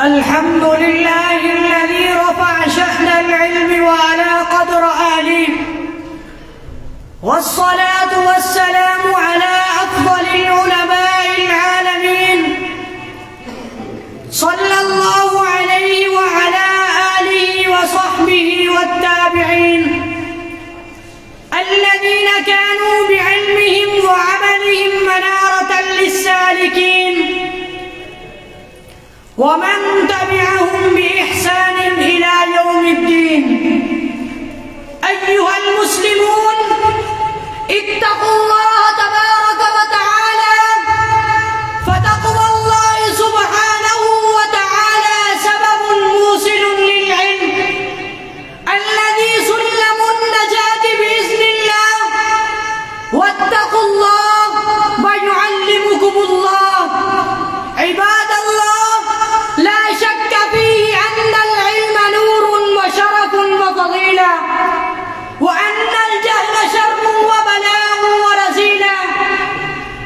الحمد لله الذي رفع شأن العلم وعلى قدر أهله، والصلاة والسلام على أفضل العلماء العالمين، صلى الله عليه وعلى آله وصحبه والتابعين الذين كانوا بعلمهم وعملهم منارة للسالكين، ومن تبعهم بإحسان إلى يوم الدين. أيها المسلمون، اتقوا الله تبارك وتعالى، فتقوى الله سبحانه وتعالى سبب موصل للعلم الذي سلم النجاة بإذن الله. واتقوا الله ويعلمكم الله. عباد الله، لا شك فيه أن العلم نور وشرف وفضيلة، وأن الجهل شر وبلاء ورذيلة.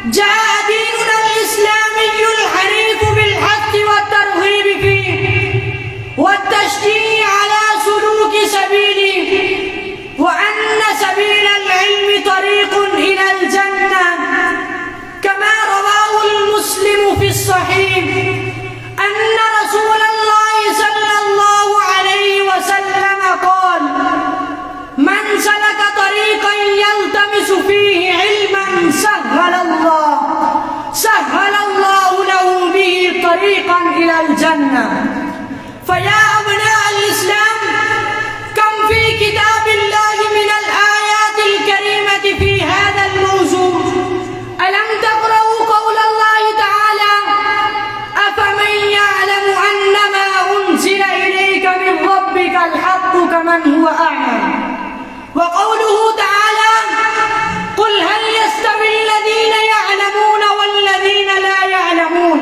جاء ديننا الإسلامي الحنيف بالحث والترغيب فيه والتشجيع على سلوك سبيله، وأن سبيل العلم طريق إلى الجنة، كما رواه المسلم في الصحيح أن رسول الله صلى الله عليه وسلم قال: من سلك طريقا يلتمس فيه علما سهل الله له به طريقا إلى الجنة. فيا أبناء الإسلام، كم في كتاب الله من الآيات الكريمة في هذا الموضوع. ألم تقرأوا قول الله تعالى: أفمن يعلم أنما أنزل إليك من ربك الحق كمن هو أعمى. وقوله تعالى: قل هل يستوي الذين يعلمون والذين لا يعلمون.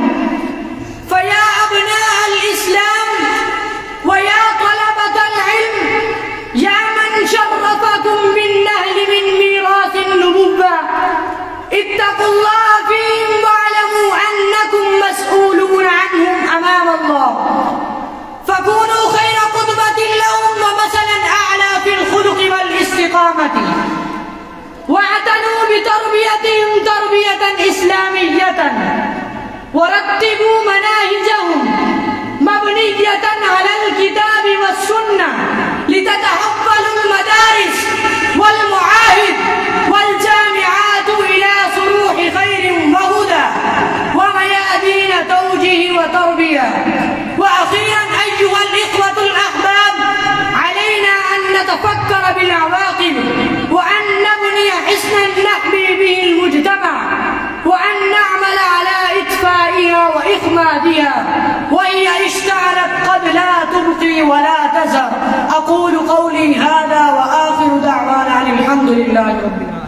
فيا أبناء الإسلام ويا طلبة العلم، يا من شرفكم بالنهل من ميراث النبوة، اتقوا الله فيهم واعلموا أنكم مسؤولون عنهم أمام الله، فكونوا خير قدوة لهم ومثلا أعلى في الخلق والاستقامة، واعتنوا بتربيتهم تربية إسلامية، ورتبوا مناهجهم مبنية على الكتاب والسنة، لتتحول المدارس والمعاهد والجامعات إلى صروح خير وهدى وميادين توجيه وتربية. وأخيرا أيها الإخوة الأحباب، علينا أن نتفكر بالعواقب، وأن نبني حصنا نحمي به المجتمع، وأن نعمل على إطفائها وإخمادها، وهي اشتعلت قد لا تبقي ولا تذر. أقول قولي هذا وآخر دعوانا أن الحمد لله رب العالمين.